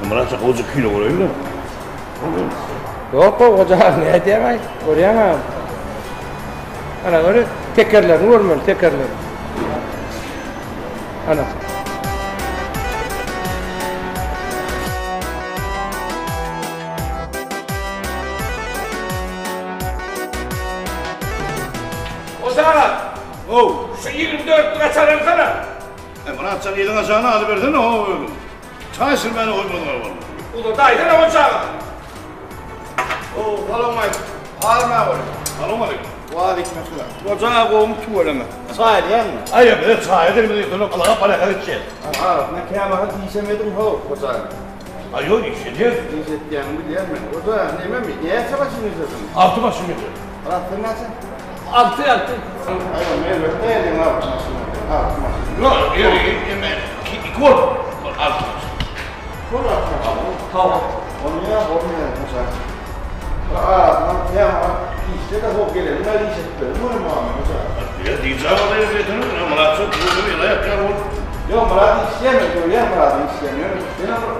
Murat çok uzun kilo oluyor mu? Yok hocam ne diyemem. Göremem. Ana göre tekerlerini görmeli tekerlerini. Ana. Ozan! Şu 24 lira çarım sana. Murat sen elin aşağına alıverdin o. Çay sürmeni koymadın oğlum. Ulu daydın ama Ozan. Salam aleyküm. Halim abi. Salam aleyküm. Aleykümselam. Ocağa koymuş ki öyle mi? Çay diyen mi? Ay ya böyle çay edelim de yutulun Allah'a para karışacağız. Ne kıyamahat yiysemedim ho hocam. Ay yok işleyeceğiz. İzzet diyenim biliyor musun? Hocam neyme mi? Niye savaşın izledin? Altı başı mıydı? Rahatsın nasıl? Altı. Hayır meyve değilim abi. Altı maşın. Yok yemek. İki ol. Altı başı. Kuru atma. Tamam. Onu ya olmuyor hocam. Lan kıyamahat işte de hop gelelim. Ben yiyeceklerim. Bunu mu abi hocam? Ya diyeceğim oraya verdin mi? Murat çok vurdu bir ayak ya vurdu. Yok Murat'ı isteyemiyor. Ya Murat'ı isteyemiyor. Ben ama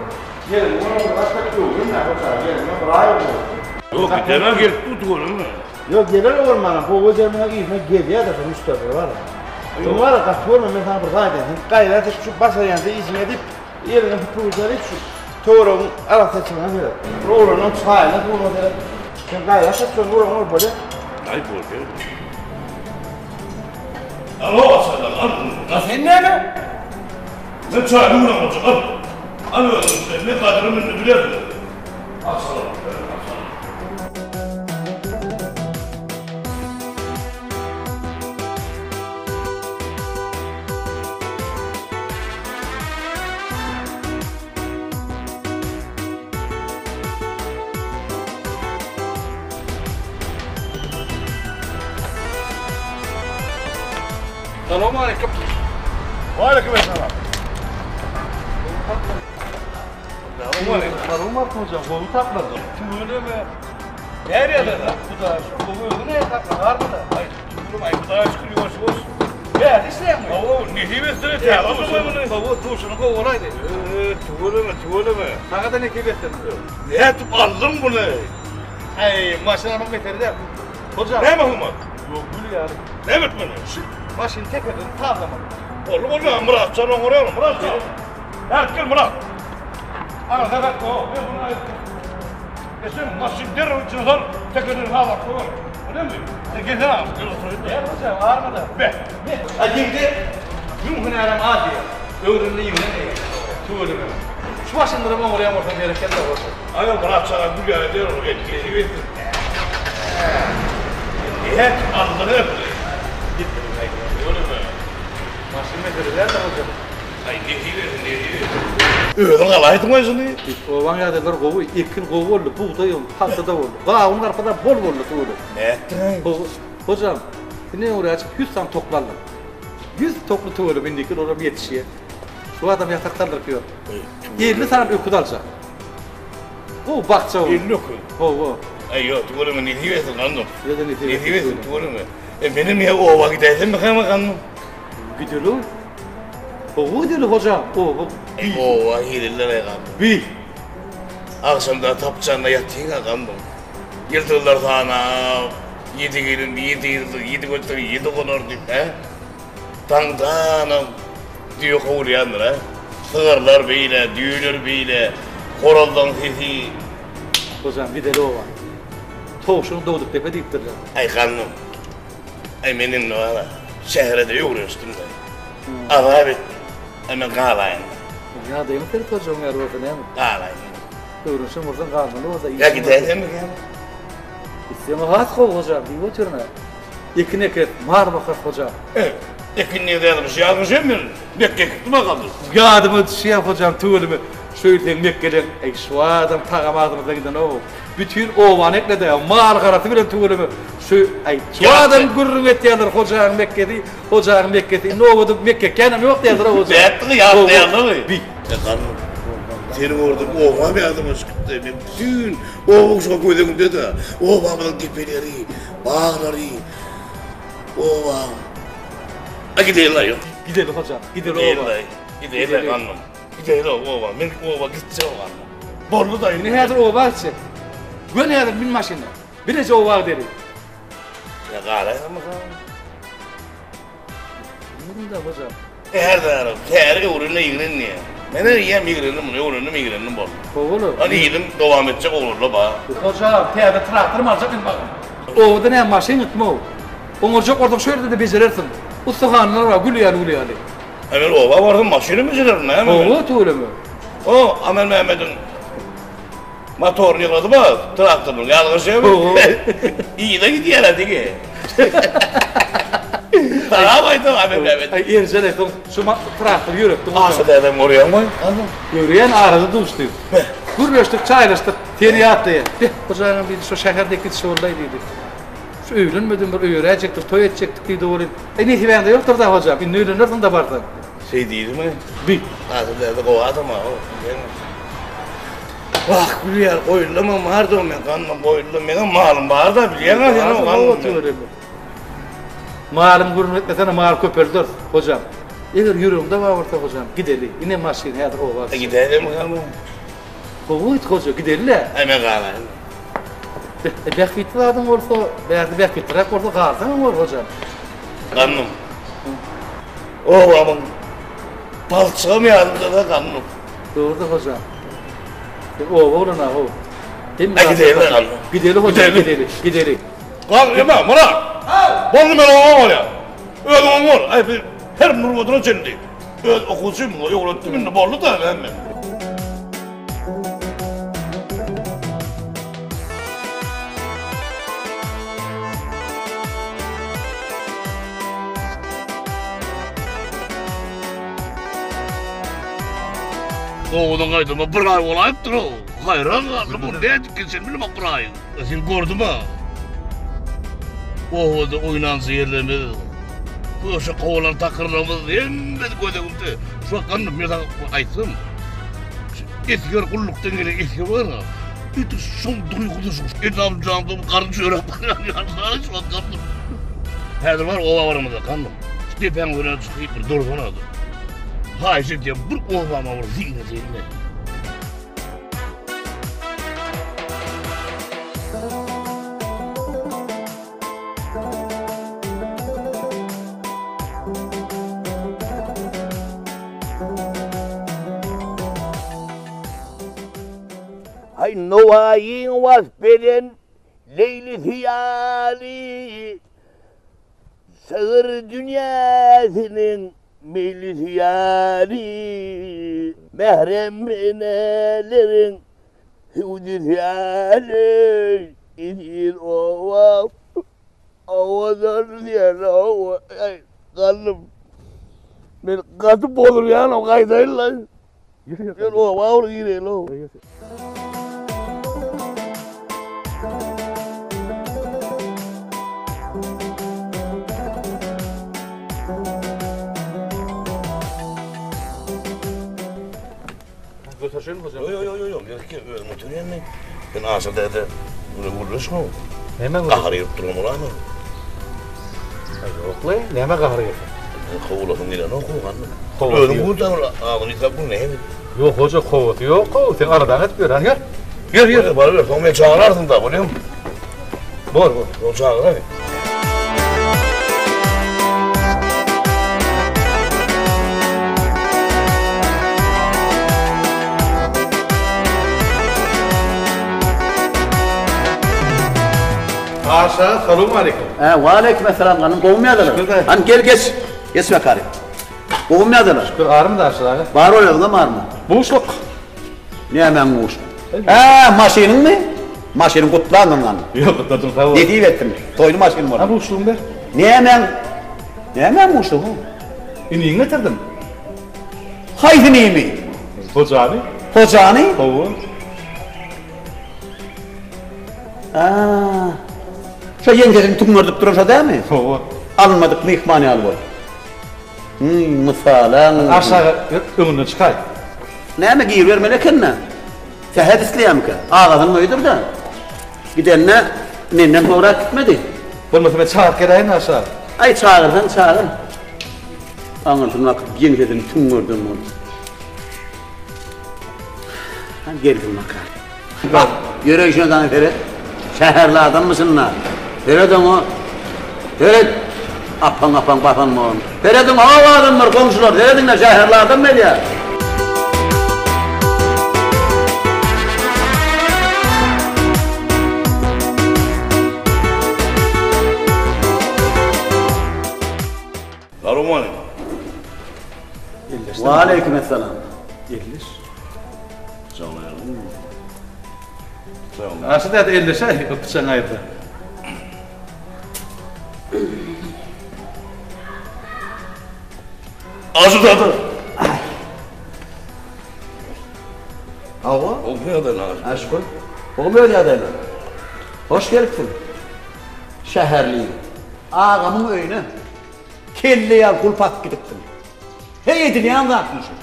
gelin. Bunu başka bir yol. Ne hocam? Gelin. Ben bırakıyorum. Yok bir tane gelip tut oğlum mu? Yok gelir ormana, bu hocamına giyme geliyor da Mustafa var. Yok var ya kaçıyor mu mesela burada edin. Gayret şu basaryansı izin edip yerine futbolcular hiç şu Toğra'nın ara seçimine göre. Roğra'nın sahayla bunu da sen gayret seçiyorsun Roğra'nın böyle. Ay bu ya. Alo asallam al. Nasıl? Sen ne mi? Ben çay buğra olacak al. Al oğlum ne kadarını bilir mi? Asallam. Selamun aleyküm. Aleykümselam. Marullar hocam, kolu takladı. Tümünü mü? Nereye de bu da şu kolu neye takladı? Var mı da? Ay tümürüm ay bu daha çıkıyor olsun. Ya işte mi? Baba ne diyemezsin ya? Baba tuşunu kov olaydı. Tuvaleme. Hakikaten ne kibettin? Ne tup aldın bunu? Ay maşına bak beteri de. Hocam. Ne mahmut? Yok gülü yani. Ne bitmeni? Maşın tekerden tavlamadı. Oğlum oğlum Murat sen onu oraya Murat sen. Gel Murat. Ana da bak o. Ne bunu ayıp. Esin maşın derin için zor. Tekerden hava koy. Öyle mi? Gel lan. Ya hocam var mı da? Be. Acıktı. Yumhun aram adi. Öğrenli yumhun ne? Tuğulum. Şu maşınları bana oraya ortam gereken de olsun. Ay Murat sana bu yere diyor o etkili verir. Hep aldın hep. Gitti bu kaydı. Öyle mi? Maşın metreler de hocam. Ay ne diyor? Öyle kalaydın mı şimdi? Ovan yadeler kovu, ekin kovu oldu, buğday oldu, hastada oldu. Onun arkada bol oldu tuğulu. Ne ettin? Hocam, ne oraya açıp 100 tane toplarlar. 100 toplu tuğulu bindikler oraya yetişiyor. Şu adam yataklardır ki yok. 50 tane öküd alacak. O bakça oldu. 50 okul. O. Ay yok tuvalime ne diyorsun anlam? Ya da ne Ne diyorsun tuvalime? Benim ya o vakit edin mi kanım? Gidiyor. O gidiyor hocam. O vahiydiler ya kanım. Bir. Akşamda tapçanda yattığın kanım. Yırtıllar sana. 7 gelin, 7 yıldır, 7 götür, 7 konur deyip he? Tantanım. Diyor kovulayanlar ha. Sığırlar beyle, düğünür beyle. Koraldan sesi. Hocam gidiyor o var. Toğuşunu doğduk tepe deyip duracağım. Ay kanım. Ay benim ne var? Şehre de yoğuruyorsun da. Ama bit. Hemen kalayın. Ya değil mi terit hocam ya orada ne mi? Kalayın. Öğrenişim oradan kalmalı orada. Ya gidelim mi ya? İsteyeme has kol hocam, bir oturma. İkin eket, mar bakar hocam. Evet. Ekinliğe dayanmış yazmışım ben. Mekke kutuma kaldı. Yadımı şey yap hocam, tuğulumu. Şöyle Mekke'den, şu adam takamağımıza giden o. Bütün ovan ekle de ya, mar karatı bilen tuğulumu. Şu adam gurrun et yadır hocam Mekke'de, hocam Mekke'de. Ne oldu Mekke, kendim yok yadır hocam. Zeytli ya, dayandı mı? Bir. Kanım. Senin orada oğlan bir adıma çıktı. Bütün oğlum şu koyduğumda da oğlanın tepeleri, bağları, oğlan. Ha gidelim lan yok. Gidelim hocam, gidelim Gidelim oğlan. lan. Gidelim kanım. Gidelim oğlan. Ben oğlan gideceğim oğlan. Borlu dayı. Ne hadir o varsa. Gön hadir min maşinne. Birece o var deri. Ya qarayın ama qan. Bunda hocam. Her taraf, her uğruna yığının niye? Mene yiyem yığının bunu, uğrunum bol. Oğlum. Hani yedim devam edecek olurla ba. Hocam teyade traktör mu alacak bakın. Oğda ne maşin gitme o. Onurcak orada şöyle de becerirsin. Ustahanlar var gülüyalı. Hemen ova vardım maşını mı çilerim ne? Oğlu tuğlu mu? O Amel Mehmet'in motorunu yıkladı bak, traktörün yalgışı mı? İyi de gidiyor hadi ki. Taramaydı Amel Mehmet. Ay Ercan ettim şu traktör yürüttüm. Nasıl dedim oraya mı? Yürüyen arada düştü. Gürleştik çaylaştık. Teri attı. Hocam bir şu şehirdeki şoldaydı. Şu öğrenmedim bir öğrenecektik, toy edecektik diye doğru. Ne hivende yoktur da hocam. Bir öğrenirsin de vardı. Şey değil mi? Bir. Nasıl dedik o adam o. Vah Gülyer koyullama vardı o men kanım koyullama men malım var da biliyor musun sen o kanım. Malım gurmetmesene mal köpürdür hocam. Eğer yüreğimde var orta hocam gidelim. Yine maşin hadır o var. Gidelim mi kanım? Kovuyt hocam gidelim la. Hemen kalayım. Bekfitli adam olsa, belki bekfitrak olsa kalsın mı hocam? Kanım. O babamın balçığım yanında da kanım. Doğru hocam. O oğlum ha o. Gidelim kanım. Gidelim hocam gidelim. Kanım yeme bana. Bana ben o var ya. Öyle var. Ay her nurvatına çeldi. Öyle okuyacağım o yoğurttu beni borlu da hemen. Oğlum kaydıma bir ay olayıp dur o. Hayran kaldım bu ne dikilsin bilmem bir ay. Sen gördün mü? O da oynansı yerlerimiz. Bu şu kovalar takırlarımız emmedi koydağımdı. Şu kanım ya da aytım. Etkör kulluktan gelen etkör var ya. Bir son duygulu şu. İdam canım karın şöyle bakıyor. Yansana şu an kanım. Her var ova varımızda kanım. İşte ben öyle çıkayım bir durduğuna da. Hayır diye bir ovama var zihne. Hay novayin vasbeden leyli hiyali sağır dünyasının meyli hiyali mehrem enelerin hüdü hiyali İdil ova ovadan diyen ova kanım ben katıp olur yani o kaydayın lan ben ova olur girelim o. Götürsün hocam. Yok. Motor yanına. Ben aşağıda da vurmuş mu? Hemen Kahır yırttırım ulan mı? Yok lan, neme kahır yapın? Kovulasın gelen o kovulandı. Kovulasın. Öldüm buradan ağını yıkapın ne? Yok hoca kovut, yok kovut. Sen aradan etmiyor hani gel. Gel. Bana ver, sen beni çağırarsın da biliyor musun? Bor. O çağır hadi. Aşağı, selamun aleyküm. Ve aleykümselam hanım kovulmayadılar. Hani gel geç. Geç bakarım. Kovulmayadılar. Dur ağrım da aşağı. Var oluyor da var mı? Boşluk. Ne hemen boş? Maşinin mi? Maşinin kutlandın lan. Yok da dur tamam. Dediği ettim. Toylu maşinin var. Ha boşluğum be. Ne hemen boşluğu? İniğini getirdim. Haydi neyi mi? Hoca abi. Hocanı? Kovu. Şu yengenin tumurduk durursa değil mi? Kovu. Alınmadık mı ihmani al boy. Misalan. Aşağı önüne çıkay. Ne mi giyir vermeli kendine? Sehet isteyem ki. Ağladın mıydır da? Gidenine nennen uğrak gitmedi. Bulmasın ben çağır kerayın aşağı. Ay çağırdan çağır. Anladım bak yengenin tumurdun onu. Hani geldim bakar. Bak, yürü şunu sana Ferit. Şehirli adam mısın lan? Ferit'im o. Ferit. Apan bapan mı oğlum? Ferit'im hava adamlar, komşular. Ferit'in de şehirli adam mı ya? Selamun aleyküm. Ve aleykümselam. Ellis. Sağ olun. Sağ olun. Aslında da ellis ay, öpsen ayda. Azı tadı. Hava? Olmuyor da lazım. Aşkım. Olmuyor ya adaylar. Hoş geldin. Şehirliyim. Ağamın öyüne. Kelleye kulpat gidiptin. Hey edin yan zatmışım.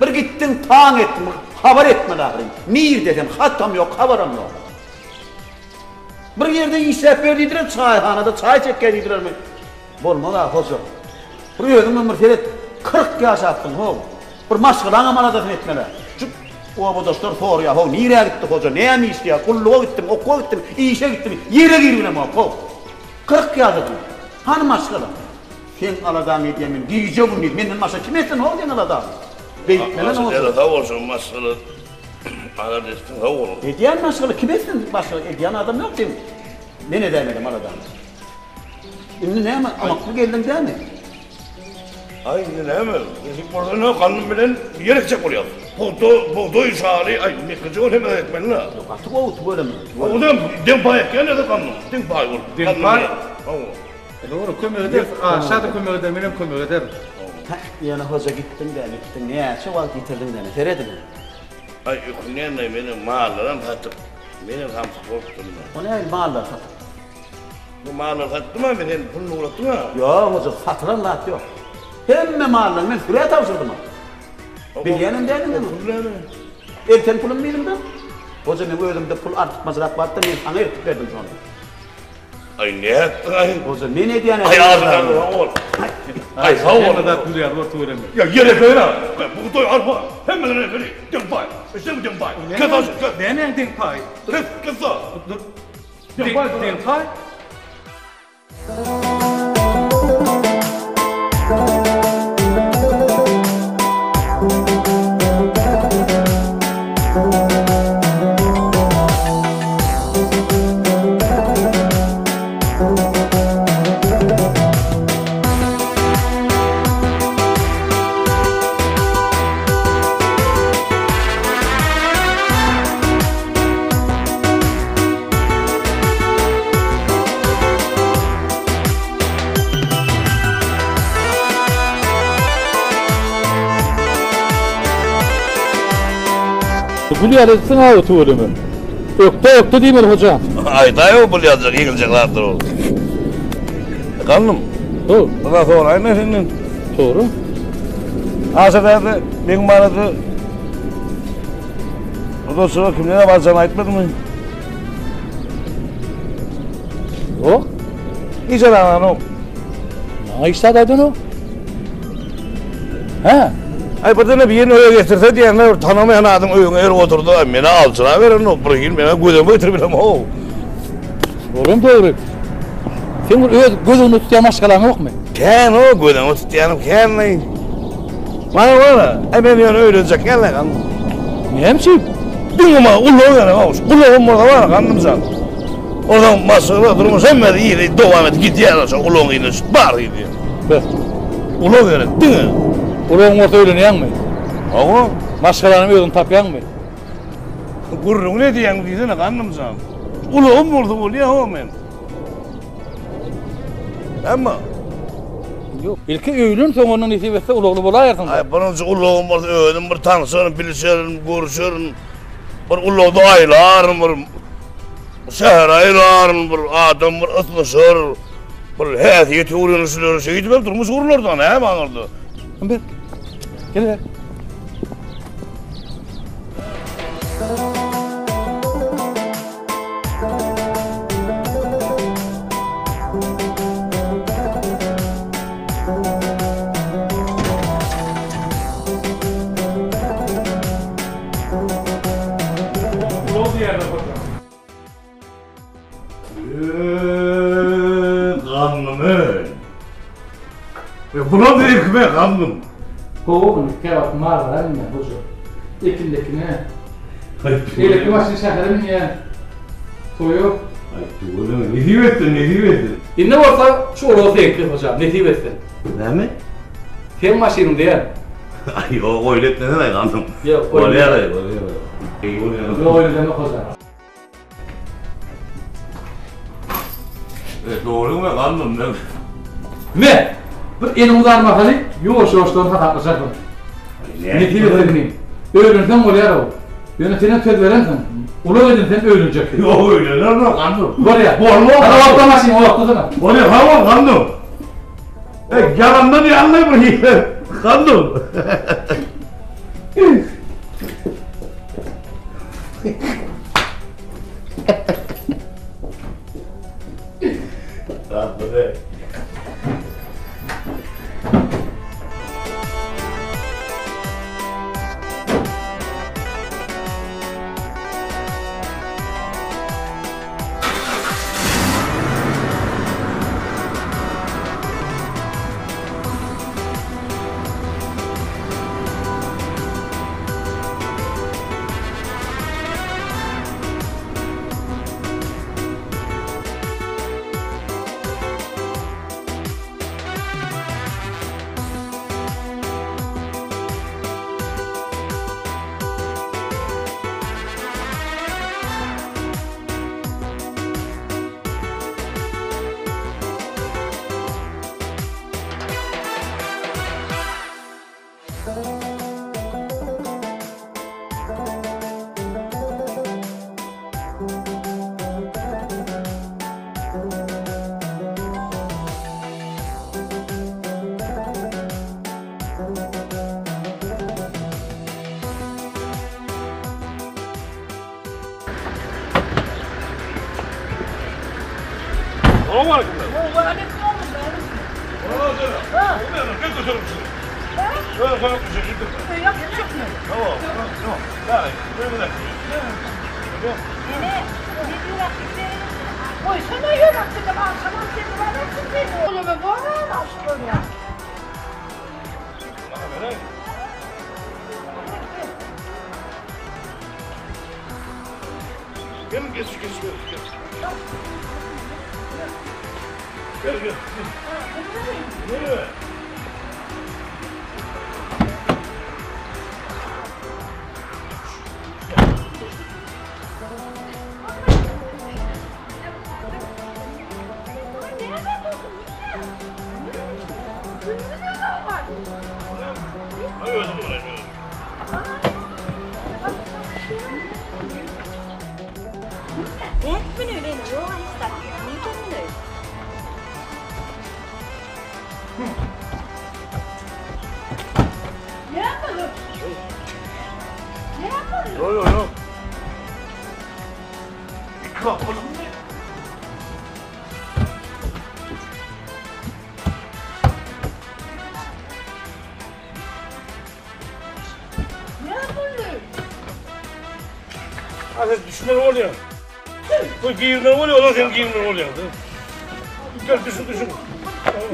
Bir gittin tağın ettin. Haber etme lahrim. Mir dedim. Hatam yok, haberim yok. Bir yerde işlep verdiydiler çayhanada. Çay çekkediydiler mi? Bolma da hoca. Bir yerdin ömür Ferit. 40 yaş attın ho. Bir maşkıdan amanadasın etmeler. O bu dostlar soruyor, ho, nereye gitti hoca, neye mi istiyor, kulluğa gittim, okula gittim, işe gittim, yere girmem ho. 40 yazdım, hani maşkala? Sen aladağım ediyemin, diyece bunu, benden maşka kim etsin ho, sen aladağım? Beytmelen olsun. Masada da olsun, masada. Ana destin, ha olur. Ediyen maşkala, kim etsin maşkala, ediyen adam yok değil mi? Ben edemedim aladağım. Şimdi ne ama, amaklı geldin değil mi? Ay ne hemen, dedik burada ne kanun bilen yerekçek oluyor. Buğday şahri, ay ne kızı ol hemen etmen la. Yok artık o otu böyle mi? O da dempayak ya ne de kanun, dempayak ol. Dempayak? Doğru, kömür eder. Aşağıda kömür eder, benim kömür eder. Yani hoca gittin ne yaşa var getirdin de ne, Ferit'im. Ay ne benim mağalarım satıp, benim hamsı korktum ben. O ne mallar satın? Bu mağalar sattım ama benim pulunu uğrattım ha. Yok hoca satılan lat yok. Hemme mallar ben süreye tavsırdım ha. Bilyenim dedim mi? Pulunu Erken pulum bildim ben. Hoca ben bu ödümde pul artık mazrak vardı ben sana ertip verdim sonra. Ay ne yaptın ay? Hoca ne ne diyene? Ay ağzından ol. Ay sağ ol. Ne kadar kuluyor, var tuğremi. Ya yere böyle. Buğday arpa. Hemen ne böyle? Dempay. İşte bu dempay. Kısa. Ne denkpay? Kısa. Denkpay? Kuluyor etsin ha tuğremi. Öktü değil mi hocam? Ay daha yok bu yazacak, yıkılacaklardır oğlum. Kanlım. Doğru. Bana sorayım ne senin? Doğru. Aşağıda benim banadı. O da sonra kimlere varacağını ayıtmadın mı? Yok. İyice lan o. Ne istedin o? He? Ay burada ne bir yerini öyle getirse diyenler tanımayan adam öyle yere oturdu. Beni alçına verin o. Bırakayım beni gözümü götürmeyeyim o. Doğru doğru. Sen gözünü tutuyan maşkalan yok mu? Ken o gözümü tutuyanım ken ne? Bana ay ben yani öyle olacak gel lan. Ne hemşim? Dünyama uluğun yani olmuş. Uluğun burada var kandım sen. Oradan masada durmuş hemen iyi devam et git yer olsa uluğun yine var gidiyor. Bak. Uluğun yani değil mi? Ulan orta öyle mı? Oğlum. Maşkalanı öyle tapayan mı? Gurrun ne diyen diyene kandım sen. Uluğun burada oluyor oğlum ben. Ama Yok. İlki öğlün sonunun isibetse uluğlu bulayarsın. ay bunun uluğun burada öğüdüm bir tanışırım, bilişirim, görüşürüm. Bir uluğda aylarım, bir şehir aylarım, bir adam bir ıtmışır. Bir heyetiyeti uğranışları şey gidip durmuş uğurlardan he bağırdı. Bir. Gel ver. yerine hocam. Kanım öl. Buna değil ki be kanım. Kovun kebap mağara mı hocam? Ekindekine. Ay Elekli başını şekerim ya. Toyu. Ay tuğulun ne diyorsun? Ne olsa şu orası ekli hocam. Ne diyorsun? Ne mi? Tem maşinim diye. Ay o öyle ne demek kanım? Yok, Oraya öyle. arayı. Yok öyle demek hocam. Doğru mu kanım ne? Ne? Bir elim uzarma hali, yoğuş yoğuştan hataklaşakım. Ne diyorsun benim? Öğrensen oluyor o. Yönetine söz verensen, ulu edinsen öğrenecek. Yok öyle ne kanım? Var ya, hadi vakta maşin o vakta sana. Oraya tamam kanım. Yalandan bir anlayayım kanım. Kanım. Hadi düşünler oluyor. Bu giyimler oluyor, o senin giyimler oluyor. Gel düşün.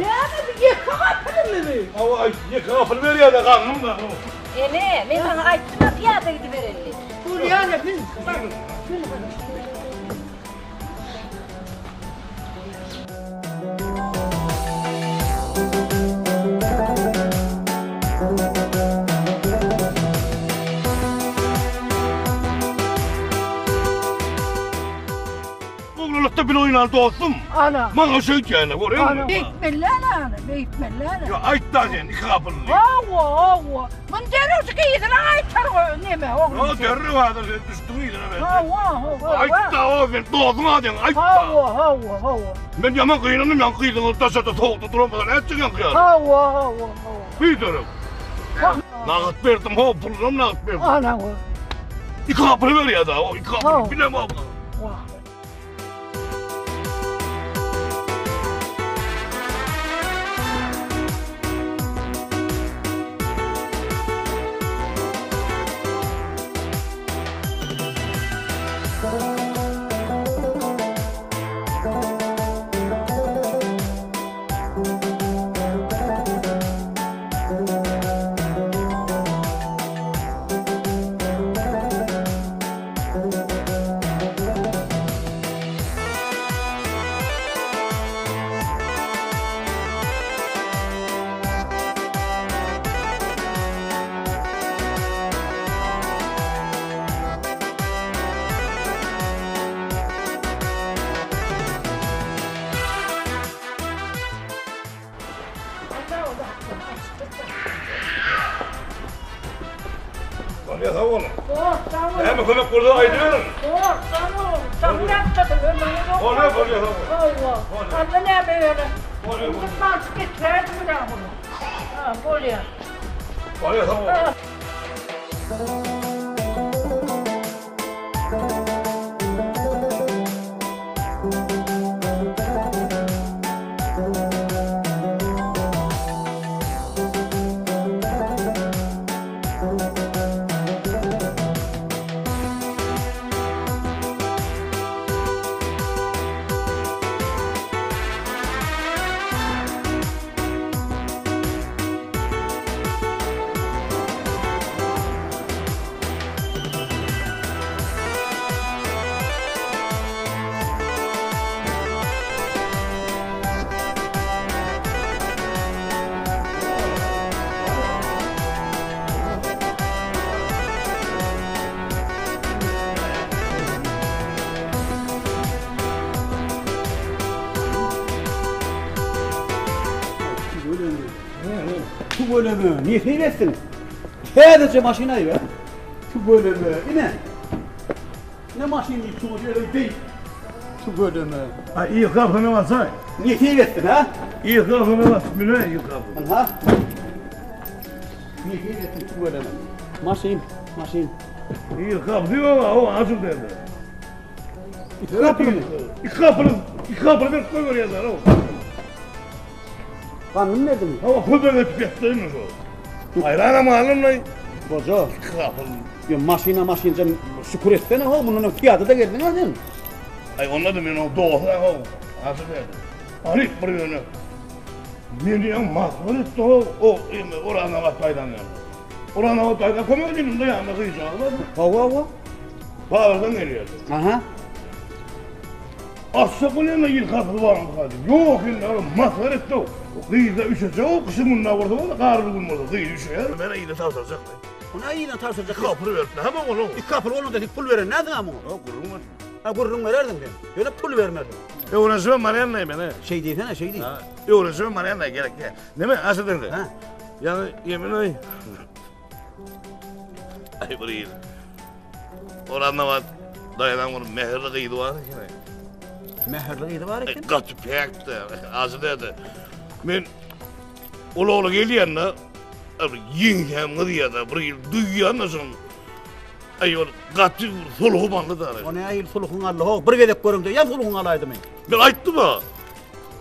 Yani bir yakalamadın mı? Ama yakalamadın ver ya da kanım da. Ne? Ben sana açtım, piyada gidiverelim. Dur yani, bin. Oğlulukta bir oynan dostum. Ana. Bana şey yani, oraya mı? Ana. Bekmelle ana, bekmelle. Ya ayt da sen, iki kapılı. Hava. Bunu deriyorsun ki yedin, aytar o neme oğlum. Ya derri vardır, sen düştün iyiydin evet. Hava. Ayt da o, ben doğdun adın, ayt da. Hava. Ben yaman kıyınım, yan kıydın, taşata soğukta duramadan, et çıkan kıyar. Hava. Büyüdürüm. Nağıt verdim, ho, pulum nağıt verdim. Ana o. İki kapılı ver ya da, o iki kapılı bilem abla. Ya sağ olun. Sağ ol. Hem kömek burada aydırıyorum. Sağ ol. Sağ ol. Oluyor. Allah. Adı ne böyle? Bundan getirirdim ben bunu. Ha, böyle. Oluyor sağ olun. Şu bölümü niye seyretsin? Sadece maşinayı ver. Şu bölümü, yine. Ne maşini şu bölümü değil. Şu bölümü. Ha iyi kapını basay. Niye seyretsin ha? İyi kapını bas. Müne iyi kapını. Ha? Niye seyretsin şu bölümü? Maşin. İyi kapını ama o azım derdi. Kapını. İki kapını ben koy oraya da o. Kanun nerede mi? Ama kudret etmeyeyim o. Hayran ama alınla. Bozo. İki kapını. Ya maşinca şükür etsene ha bunun fiyatı da geldin ha sen. Ay onlar da ben o doğudan o. Azım derdi. Arif buraya. Beni mahvur etti o orana vataydan yani. Orana vataydan komedinin dayanma kıyıcağı var mı? Hava. Bağırdan geliyor. Aha. Assakulena yıl kapı var mı kadın? Yok illa mahvur etti o. Kıyıda üşüse o kışın bununla vurdu o da karlı bulmadı. Kıyı üşüyor. Ben iyi de tavsayacak. Ona iyi de tarsacak. Kapını verdi. Hemen onu. İki kapır onu dedik pul verin nereden ama? O kurum var. Ha gururun vererdin ben. Öyle pul vermedin. Uğraşıyorum Marianna'yı ben he. Şey değil ha şey değil. Uğraşıyorum Marianna'ya gerek ya. Değil mi? Asıl dedi. Ha. Yani yemin ay. Ay burayı. Oranda var. Dayanan onun mehirli kıydı var. Meherliydi var iken. Katı pekti. Asıl dedi. Ben oğlu geliyorlar. Yengem kıdıya da burayı duyuyor nasıl? Ay o katı soluğu bandı da. O ne ayıl suluğun Allah'ı. Bir vedek görüm de ya suluğun Allah'ydı mı? Ben ayttım ha.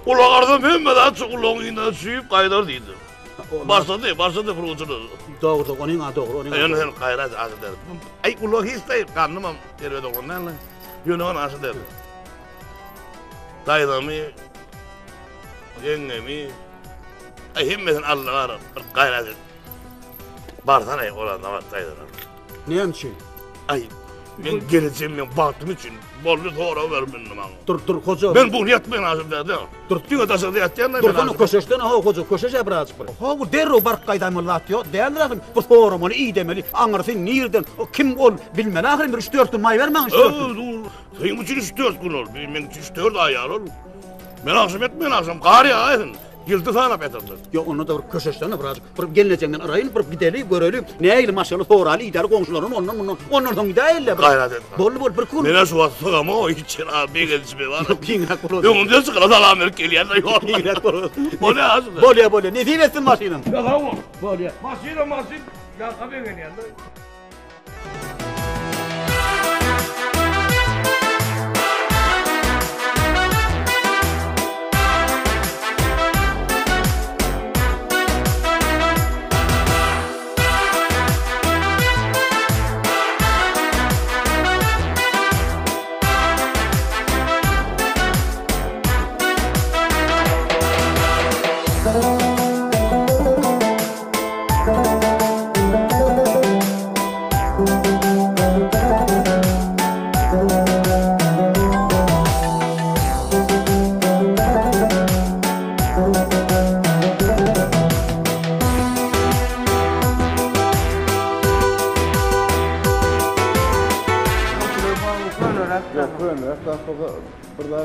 Ulakardan ben daha çok ulağından suyup kaydar değildi. Başladı fırıncılığı. Doğru, onun adı doğru. Yani sen kayrat asıl dedi. Ay ulağı hiç değil, karnım am. Tervede onlarla. Yunan asıl dedi. Daydamı, yengemi, ay himmetin Allah'a kayrat et. Barsan ay oranda var daydılar. Ne için? Ay ben geleceğim ben baktım için bollu sonra vermedim bana. Dur koca. Ben bunu yatmayın asıl dedi. Dur. Çünkü taşıdı yatayan da Dur onu köşeşten ha koca köşeşe birazcık bırak. Ha bu derro bark kaydamı latıyor. Değerli bu forum onu iyi demeli. Anlarsın nereden o kim ol bilmem. Ahirin bir 3-4 may vermen 3-4. Dur. Senin için 3-4 gün ol. Benim için 3-4 ayar ol. Ben akşam etmeyin akşam. Kar ya ayın. Yıldı sana beterdir. Ya onu da köşeşten birazcık. Bir gelineceğinden arayın. Bir gidelim görelim. Ne ayıl maşallah soralı idare komşuların ondan son gideyle. Gayret et. Bol bir kun. Nene su atsa ama o için abi gelişme var. Pingrak olur. Yok onu diyorsun ki Allah'a Amerika geliyor. Pingrak olur. O ne aslında? Bolya. Ne diyemezsin maşinin? Ya tamam. Bolya. Masin. Ya kapıya geliyor.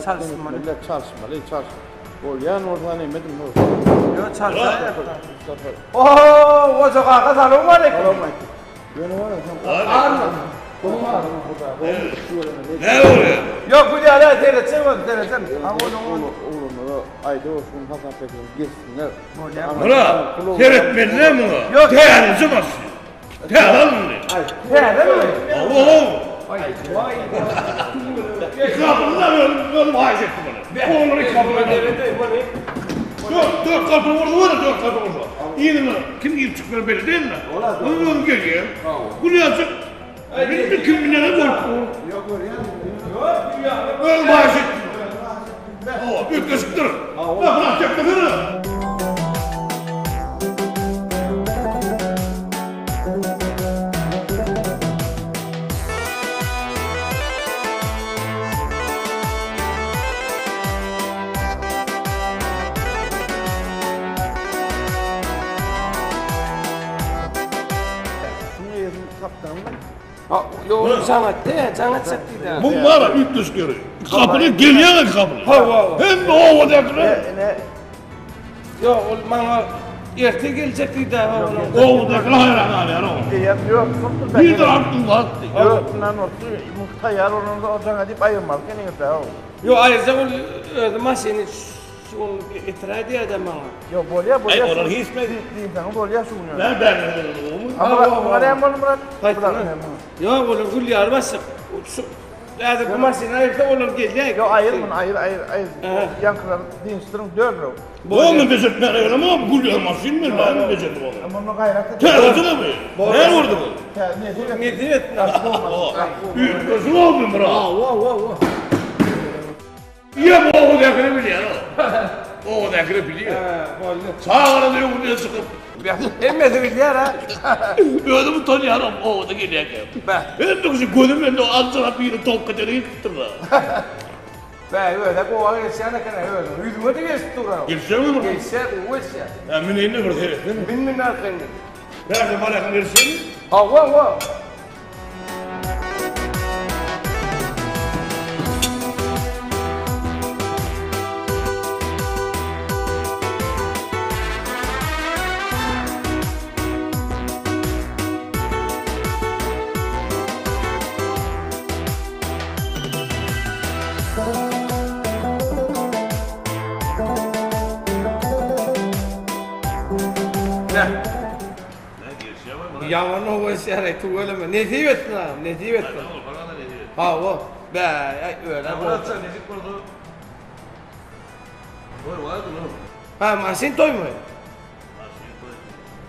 Çalışmalı. Bolyan ortadan emedim o. Yo çalışsa. Oo, o sokağa salon var ya. Ne oluyor? Yok bu ya la terletsen var terletsen. Ama oğlunu ayda olsun Hasan Peker'in geçsinler. Buna seyretmediler mi bunu? Yok. Değerinizi basın. Değer alın diye. Değerli mi? Oğlum. Kapını da böyle haiz etti bana. Oğlunu kapını da. Dört kapı vurdu var ya, dört kapı vurdu. İyi mi? Kim girip çıkmıyor belli değil mi? Oğlum geliyor. Bunu yazık. Bir kim binene korktu. Öyle haiz etti. Büyük gözüktür. Bırak tekmeleri. Yok sanat de, sanat sattıydı. Bu var ya büyük gözüküyor. Kapını geliyor kapını. Hem de o odaklı. Yok bana ertə gelecekti de. O odaklı hayran hala o. Yok. Bir de aklım var. Yok bundan orta muhtayar onun da oradan gidip ayırmak ne yapıyor? Yok ayrıca o masini onu itiraz edem bana. Yok bolya. Ay onun hiç mi? Diyeyim sana bolya sunuyor. Ben Ama araya bunu bırak. Yok olur gül yarmasın. Yani bu masini ayırsa olur gelecek. Yok ayır bunu ayır. Yankılar dinstirin dörrü. Bu mu bezetmen öyle mi? Bu yapmasın mı? Ben mi bezetim onu? Ama bunu gayret et. Terletine mi? Ne vurdu bu? Ne diyet? Nasıl olmaz? Büyük gözüm oldu mu? Wow. Ya bu o odaklı biliyor. O odaklı biliyor. Sağ arada yok diye sıkıp. Emmedi bilir ha. Ödümü tanıyorum o da geliyor. Ben de kızı gözüm önünde ağzına bir top kaçırı yıktım da. Ben öyle bu var ya sana kadar öyle. Yüzüme de geçti duran. Girse mi bu? Geçse bu ya. Ben mineyim ne kadar herif değil mi? Bin arkayın. Nerede bana girse mi? Wow. Yaman o şey tu öyle mi? Ne diyettin ha? Ne diyettin? Ha o. Be öyle bu. Ha masin toy mu?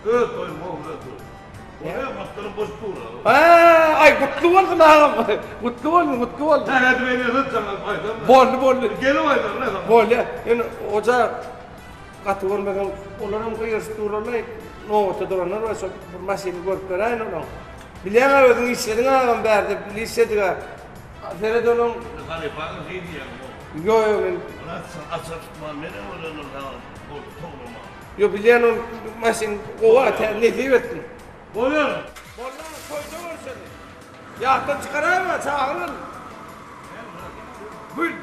Evet koyun bu. Oraya baktırın boş tuğra. Ha ay kutlu ol kına. Kutlu ol. Sen hadi beni hızlıca Bol. Gelin aydan ne zaman? Bol ya. Yani oca katı olmadan onların kıyası tuğralay. No te duranlar var. Masin görüpler no. Bilen ağabeyden işledin ağabeyden berdi. Lisediğe. Ferhat onun. Hani bana şey diyeyim. Yo. Asır tutmam. Nereye oranır ha? Topluma. Yo bilen on masin kova ne diyettin? Buyurun. Bollar koydu var seni. Ya da çıkarayım mı? Çağırın. Buyur.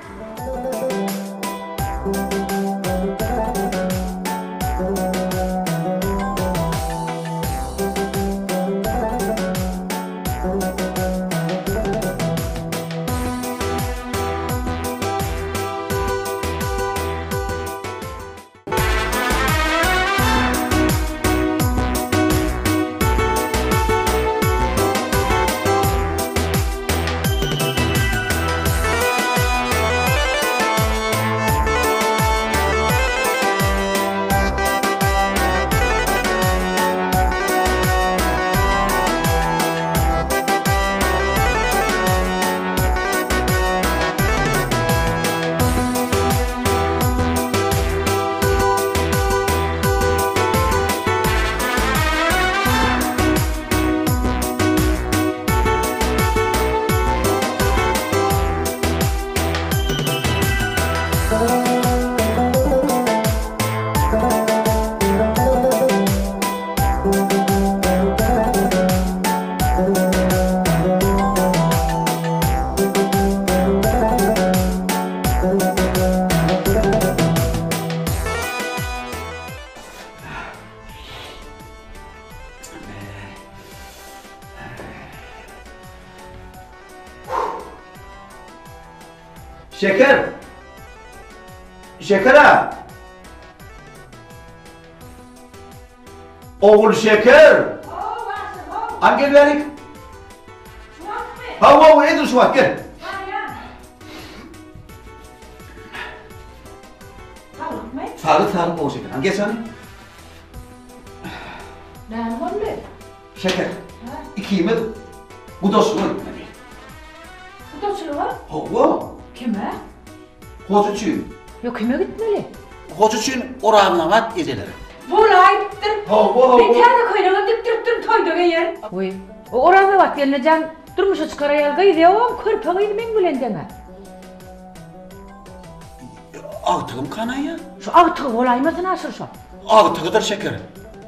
Şeker. Şeker ha. Oğul şeker. Hangi verik? Ha, nedir şu vakit? Gel. Sağlık bol şeker. Hangi sen? Ne oldu? Şeker. İkiyimi gudosunu. Bu da sıra. Hava. Kime? Hocuçuyum. Yok kime gitmeli? Hocuçuyum orağımla vat edeler. Bulayıptır. Hava. Bir tane koyuna diktirttim toyda yer. Oy. O orada bak yerine can durmuşa çıkaraya gaydı ya o kırpağıydı ben gülendeme. Ağtığım kanaya. Şu ağtığı olaymasın asır şu. Ağtığıdır şeker.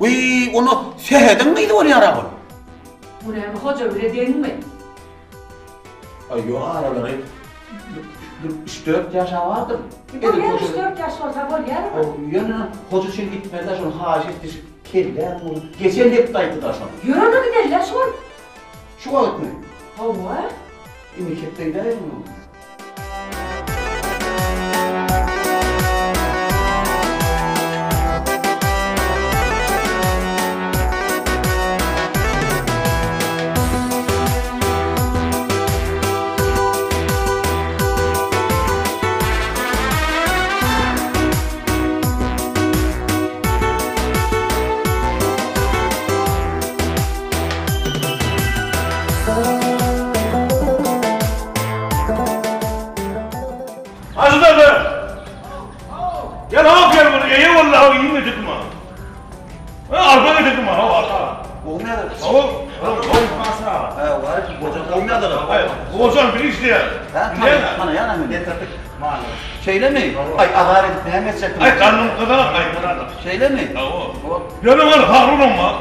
Uy, onu sehedin miydi oraya arabın? Bu ne hoca bile değil mi? Ay yo araları 3-4 yaşa vardım. Bu ya 3-4 yaş olsa bu yer mi? Yanına hoca için gitmeden şunu hacettir. Kelle bunu. Geçen hep daydı da şunu. Yürü giderler sor. Şu vakit mi? Hava. İmi hep daydı mı? Hazır da. Ya ne yapıyorsun bunu? Ya vallahi iyi mi dedim ha? Arka dedim ha, arka. Olmayadır. Tamam. Masa. Ha var. Hoca olmayadır. Hayır, hocam bir iş diye. Ha Bilen. bana yana mı getirdik? Maalesef. Şeyle mi? Ay agaret ne emetsek? Ay karnım kadar ay kadar. Şeyle mi? Tamam. Yanım var Harun ama.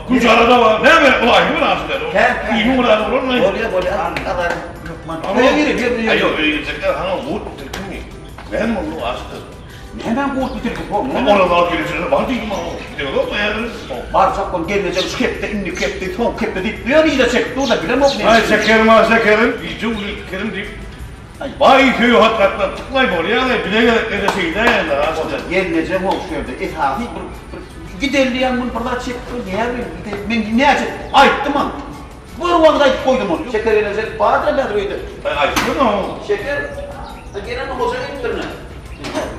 Kucağında var. Ne mi? Olay mı lazım der o? İyi mi var olur mu? Böyle agaret. Buraya girip Ay yok öyle gidecekler. Hani vur bitirdim mi? Ben mi onu açtı? Hemen kurt bitirdik oğlum. Oralar gelişine var değil mi o? Diyor mu yani? Varsak onu gelince şu kepte, inni kepte, son kepte deyip duyan iyice çekti. O da bile mok Ay şekerim, iyice uğurkerim deyip. Vay köyü hakikaten tıklayıp oraya da bile ne de şeyde yani aslında. Gelince mok şöyle ethafi. Giderleyen bunu burada çekti. Ben ne açık? Ayıttım onu. Bu vakit koydum onu. Şeker elecek, bağırda nedir öyle? Ay şunu ne oldu? Şeker, gelen hoca gittirme.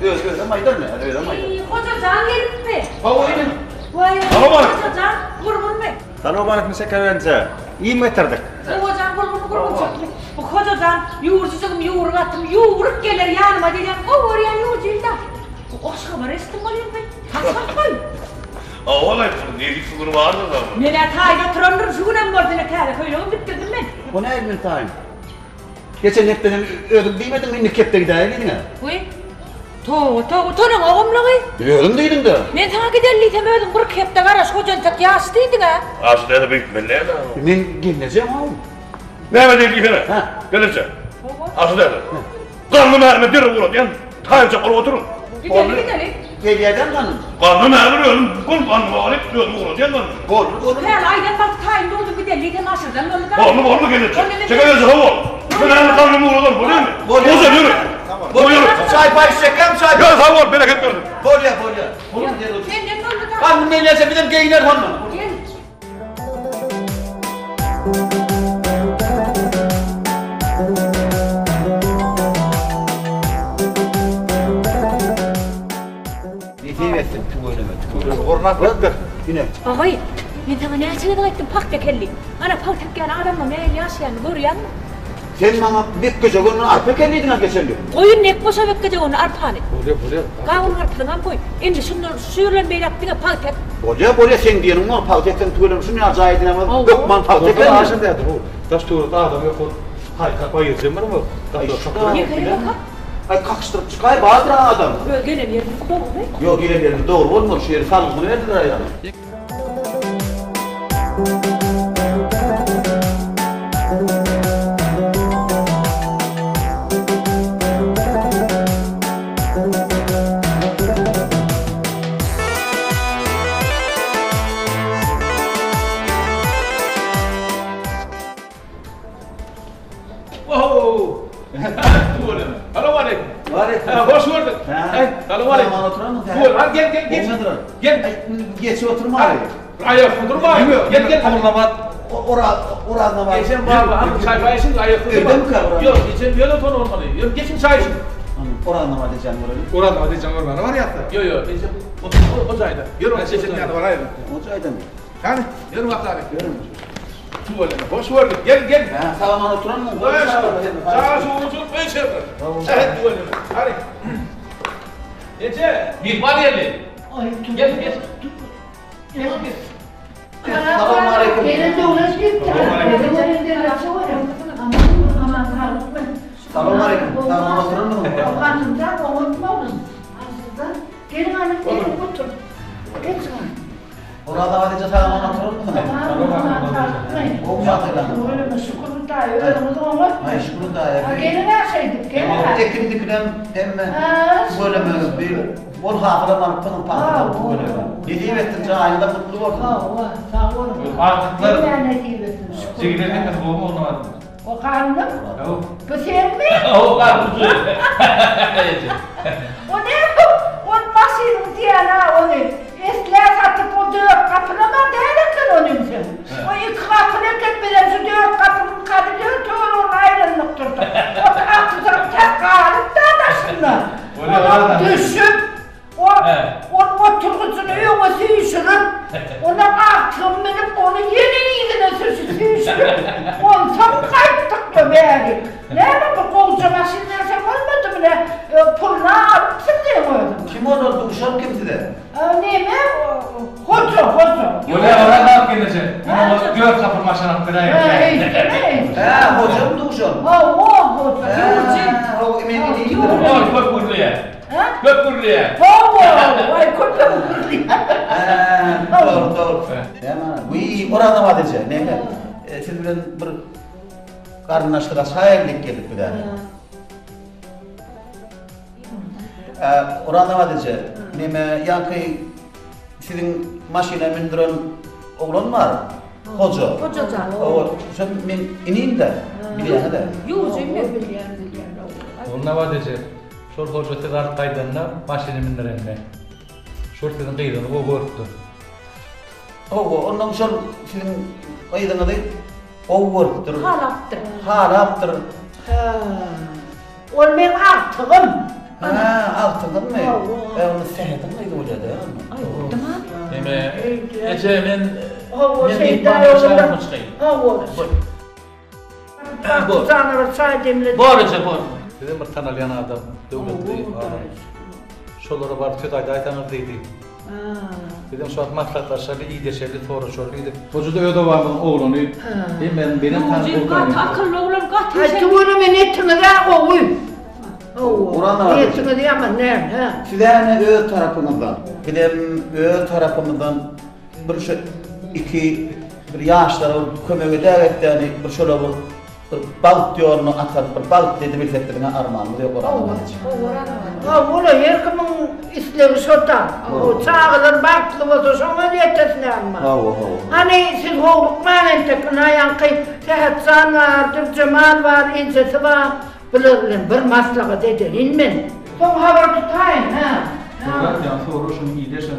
Öyle maydır ne? Öyle maydır. Hoca can gelip mi? Babayın. Vay Tamam. hoca can vurgun mu? Sana o bana şeker verince iyi mi getirdik? Bu hocam vurgun çekti. Bu hoca can yoğurcusum yoğuruk attım yoğurup gelir yanıma diyeceğim. O oraya yoğurcuyum da. Bu aşkıma restim alayım ben. Kaçmak koy. Olay bu diye bir figür vardı da. Neler tayda trollur şu günem var dile kâle köylüğümü bitirdim ben. Bu ne ilmin tayin? Geçen hep dedim ödüm değmedin inni kepte gider gidin ha. Uy. Tonun oğumluğu. Ödüm değdin de. Men sana giderliysem ödüm 40 hepte garaş kocan tak yaşlıydın ha. Aslında da büyük belli de. Ben geleceğim oğlum. Ne var değil ki Ha. Gelirse. Aslında da. Kanlı mermi bir vurur yani. Tayınca oturun. Gidelim. Geliyeden kanım. Kanlı mermi diyorum. Kul kanlı alıp diyorum vurur yani. Bol. Her aydan bak tayında oldu giderliysem aşırıdan öldü. Kanlı gelirse. Çekemezse hava. Ben kanlı vurulur bu değil mi? Bol ya. Boza yürü. Bol ya. Çay pay şekem çay. Gel sağ bereket versin. Bol ya. Oğlum gel otur. Senden öldü da. Kanım neyse bizim geyiner kanım. Gel. Nefesim tüvöleme. Ornak bıraktır. Yine. Ağay, ben sana ne açıdan ettim pak tekelli. Ana pak tekken adamla ne yaşayan görüyor musun? Sen bana bir gece onun arpa kendiydin ha geçen gün. Koyun nek boşa bekkece onu arpane. Buraya. Kavun arpadan koy. Şimdi şunları suyurlan beyler yaptığına pak tek. Bolya sen diyenin o paltekten tüvöleme. Şunu acayidin ama gökman paltekten. Orada aşın derdi bu. Taş tuğrada adam yok o. Hay kapa yiyeceğim var mı? Ay Kapı işte. kapı. Niye kere baka? Ay kakıştırıp çıkar bağırdır ha adam. Bölgeler yerini doğru be. Yok ilerleyelim doğru olmuyor. Şu yeri sağlıkını verdiler yani. Selam aleyküm. Aleyküm. Hoş gördük. Selam aleyküm. Tamam oturalım mı? Buyur, hadi gel. Gel. Geç oturma abi. Ayakta durma. Gel. Anlamat. Orada var. Geçen baba hanım çay bayışın ayakta durma. Evde mi kalır? Yok, geçen böyle ton olmalı. Yok, geçin çay için. Orada var diyeceğim orayı. Orada hadi canım var yattı. Yok, geçen o çayda. Yürü bak geçen geldi var ayırın. O çayda mı? Hani, yürü bak abi. Görün mü? Tuvalete, hoş gördük. Gel. Tamam oturalım mı? Sağa soğuk oturup ben şey yaparım. Evet, tuvalete. Hadi. Ece, bir var yerli. Gel. Selamünaleyküm. Selamünaleyküm. Tamam oturalım mı? Orada var diyeceğim tamam oturalım mı? Ay şükür da ya. Ekim dikiden emme böyle mi bir bol hafıza var bunun pahalı böyle. Dediğim ettince aynı da mutlu oldum. Artıklar. Cigrenin de boğumu olmadı. O karnım? Yok. Bu sen mi? O karnım. O ne bu? O nasıl diyen ha onu? Eskiler satıp o dört kapına mı değerlikten onun için? O iki kapına gitmeden şu dört kapının kadını tüyür onun ayrılık durdu. O kapıdan tek kalıp da anasını. Onu düşüp, o turgusunu yuvası yüşürüp, ona aklım benim onu yine sürüşürüp, ondan kayıttık da beğendik. Nerede bu kolca maşinler sen olmadı mı ne? Puluna alıpsın diye koydum. Kim onu duşan kimdi de? Ne mi? Hoca. Öyle oradan gelecek. Gör kapı maşına kırayım. Hocam duşan. Hoca. O emeğini değil mi? Gök burluya. Vay köpek Doğru. Bu orada var diyeceğim. Neyse. Siz bilen bir karınlaştıra şairlik gelip bir tane. Orada var diyeceğim. Neyse yankı sizin maşine mindiren oğlan var. Hoca. O sen men ineyim de bilene de. Onunla var diyeceğim. Şol hocası var kaydanla maşini mindirenme. Şol sizin kıydığını o görüktü. Ondan sonra sizin kıydığını da o görüktür. Halaptır. O benim artığım. Altından mı? Onu sehetin miydi hocada? Deme, Ece men Şeyde başlarım çıkayım. Bu. Tanrı çay demledi. Dedim bir tanıyan adam, devletli adam. Şolara var, tütayda aytanırdıydı. Dedim şu an maksatlaşarlı, iyi deşerli, doğru şorluydu. Hoca da öyle var bunun oğlanı. Benim tanıdığım. Akıllı oğlum kat. Hadi bunu men etini de oğlum. Oranda var. Etini de ama ne? Sizden öğüt tarafımızdan, bir de öğüt tarafımızdan bir yaşlara kömöge davet yani bir şöyle bir balık diyorunu atar, bir balık dedi bilsetlerine armağanımız yok oranda. Bunu her kimin isleri şotan. O çağılır baklı olsa şuna diyetesine ama. Hani siz oğluk manentekine yankı sehetsan vardır, cemal var, incesi var. Bilirlen bir maslağı dedi, inmen. Son haber tutayım ha. Sonra şunu iyileşen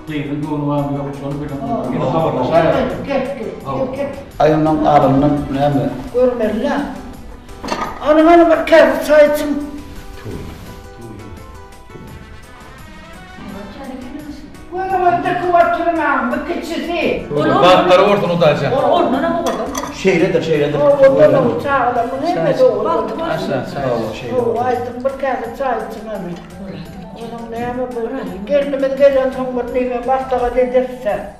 kıydın yolu var mı yok şunu bilin. Yine haberleşer. Gel. Ayından ağrından ne mi? Görmeliler. Anımanı bir kere çay için. Kuyruğunda kıvartırma, bir keçisi. Balıkları ortadan udayacak. Ormana mı koydun? Şeyredir. Orada uçağı da mı ne mi doğru? Aşağı. Aydın bir kere çay için hani. Onun ne mi bu? Gelimiz gelen son bir neyme başlığa dedirse.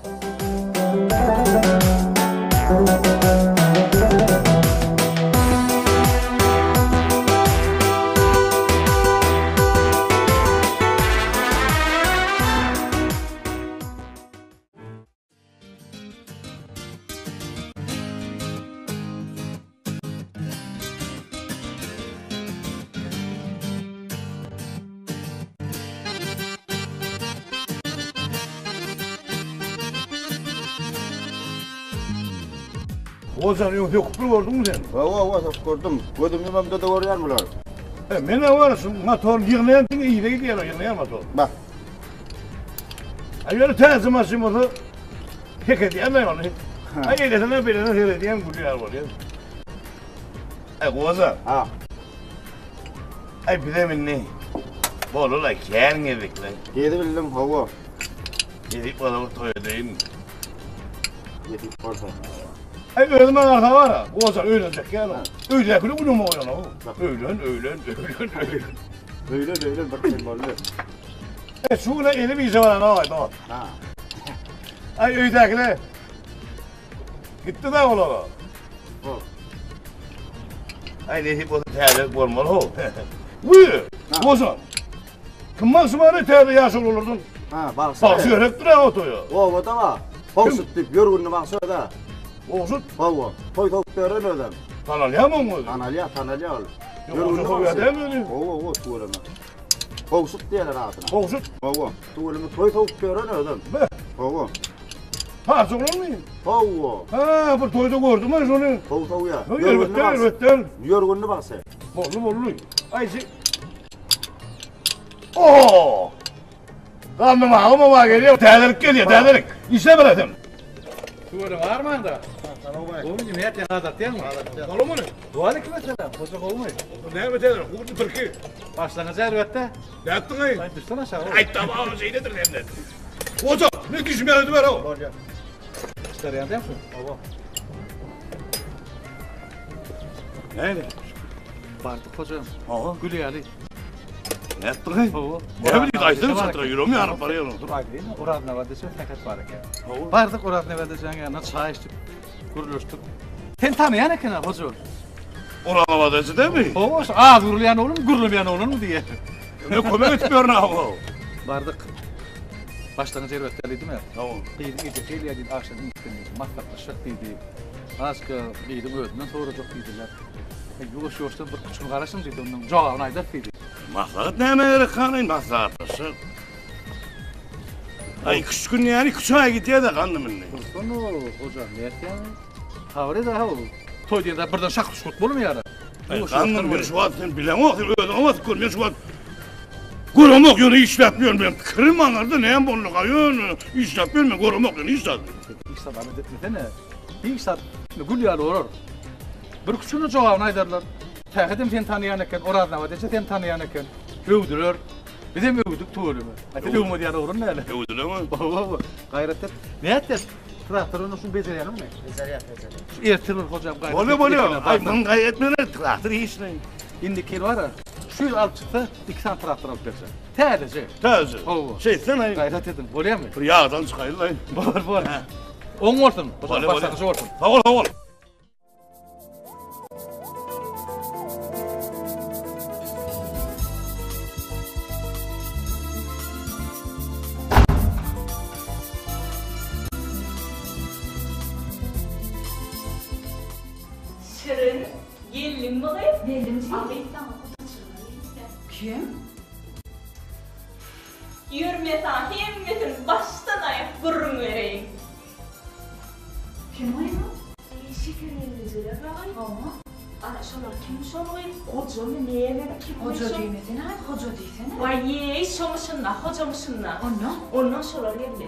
Ozan yok kuplu gördün mü sen? Ova gördüm. Gözüm yumamda da görüyor mular? Mene varsın motor yığlayan tine iyi de gidiyor yığlayan motor. Bak. Ayol tezim asım onu. Pek ediyor ne onu? Ay elesine belene seyrediyen gülüyor var ya. Ay Ozan. Ha. Ay bilemin ne? Bolu la kâr yedik lan. Yedi bildim hava. Yedik bana toy edeyim. Yedik orada. Ay ölüme arka var ha. Ozan ölecek ya lan. Ölecek mi bunu mu oynan o? Ölen. Öyle bakayım böyle. Şuna eli bir işe var ana var tamam. Ha. Ay öydekine. Gitti de oğlum. Ay neyse bu terlik olmalı o. Buyur. Ozan. Kımman sımarı terlik yaşıl olurdun. Ha baksana. Bak şöhrektir ha otoyu. Ova da var. Hoksut deyip yorgununu bak şurada. Oğuzut. Hava. Toy tavuk gören ödem. Tanalıyamam mı? Tanalya ol. Yorgununu bak değil mi öyle? Ova tuğulama. Hoksut diyorlar ağzına. Oğuzut. Hava. Tuğulama toy tavuk gören ödem. Be. Hava. Ha sorun mu? Hava. Ha bu toyda gördüm ben şunu. Tavuk tavuğu ya. Elbette. Yorgununu bak sen. Bollu. Ay şey. Oo! Kandım ağıma geliyor. Terlik geliyor terlik. İşte bırakın. Tuğra var mı anda? Oğlum cimiyet yana adat değil mi? Olur mu ne? Duvarı kime selam? Bozuk olmuyor. Ne mi terlik? Kurdu pırkı. Başlangıcı elbette. Ne yaptın ay? Ay düşsün aşağı. Ay tamam şey nedir hem de. Oza ne düşmüyordu ver o. İşler yandı yapsın. Baba. Neydi? Bardık hocam. Aa. Gülü Ali. Ne yaptın ay? Baba. Ne bileyim aysın satıra yürü mü yarın parayı onu? Dur aydın. Orad ne var dese fakat var ya. Bardık orad ne var dese yanına çay içtik. Gürülüştük. Sen tanıyan ekene hocam. Oran havadası değil mi? Baba. Gürüleyen olur mu? Gürülemeyen olur mu diye. Ne komik etmiyor ne hava? Bardık. Başlangıcı elbette Ali'ydi mi? Tamam. Kıydım iyice kıyılıyordum. Akşam iyidim. Matlatlaşık değildim. Aşkı kıydım ödümden sonra çok değildiler. Yoğuştan bir küçük karışım dedi onun cevabını aydat dedi. Maslahat ne emeleri kanayın maslahatlaşır. Ay küçük gün yani küçüğe gidiyor da kandım ne? Dostum hocam ne etken? Tavre daha o. Toy diye de birden şak şut bulur mu yani? Ay kandım bir şu an sen bilemok öyle ama görmüyor şu an. Goromok yönü işletmiyorum ben. Kırım anlarda neyem bonluk ayın işletmiyorum ben goromok yönü işletmiyorum. İşte bana detmesene. Bir saat gül yalı olur. Bir küçüğünün cevabını aydarlar. Təqidim sen tanıyan eken, orad ne var dese sen tanıyan eken. Övdürür. Bizim övdük tuğulümü. Ayten övmü diyen olur ne öyle? Övdüler mi? Baba gayret et. Ne et? Traktörün olsun beceriyanım ne? Şu ertilir hocam gayret. Boluyor. Ay bunun gayet mi ne? Traktör işleyin. İndi kil var ya. Şu yıl alıp çıksa 2 tane traktör alıp verse. Tədəcək. Tezir. Oo. Şey sen ay. Gayret edin. Boluyor mu? Bir yağdan çıkayım lan. Bol. On olsun. Hocam Bole. başlangıcı olsun. Havol. Şirin, gelin mi kız? Gelin değil. Ahmet'ten okutuşurlar. Kim? Yürümesen hemmetin baştan ayak gurrun vereyim. Kim ayı? Şekerlerinizi bırakay. Ama. Ana şolar kim şolayım? Hoca mı neye verir kim? Hoca değmedin ha? Hoca değilsene. Vay ye, şomışınla, hocamışınla. Anna. Ondan şolar geldi.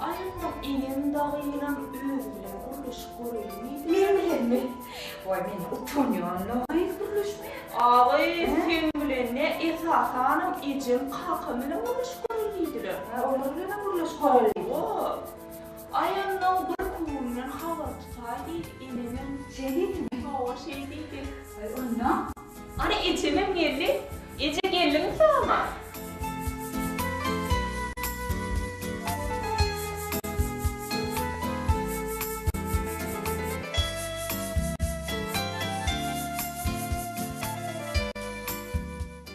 Ayınlam elim dağıylam öğüyle kuruluş kuruyum. Memler mi? Vay beni utanıyor Allah. Ay kuruluşma. Ağay sen bile ne esasanım ecim kalkamına kuruluş kuruyuydular. Onlarla ne kuruluş koyuyor? Oo. Ayağımdan bir kuvumdan hava tutaydı, elimin Şey değil mi? hava şey değildi. Ay Anna. Hani içimim geldi, içe geldi mi sana?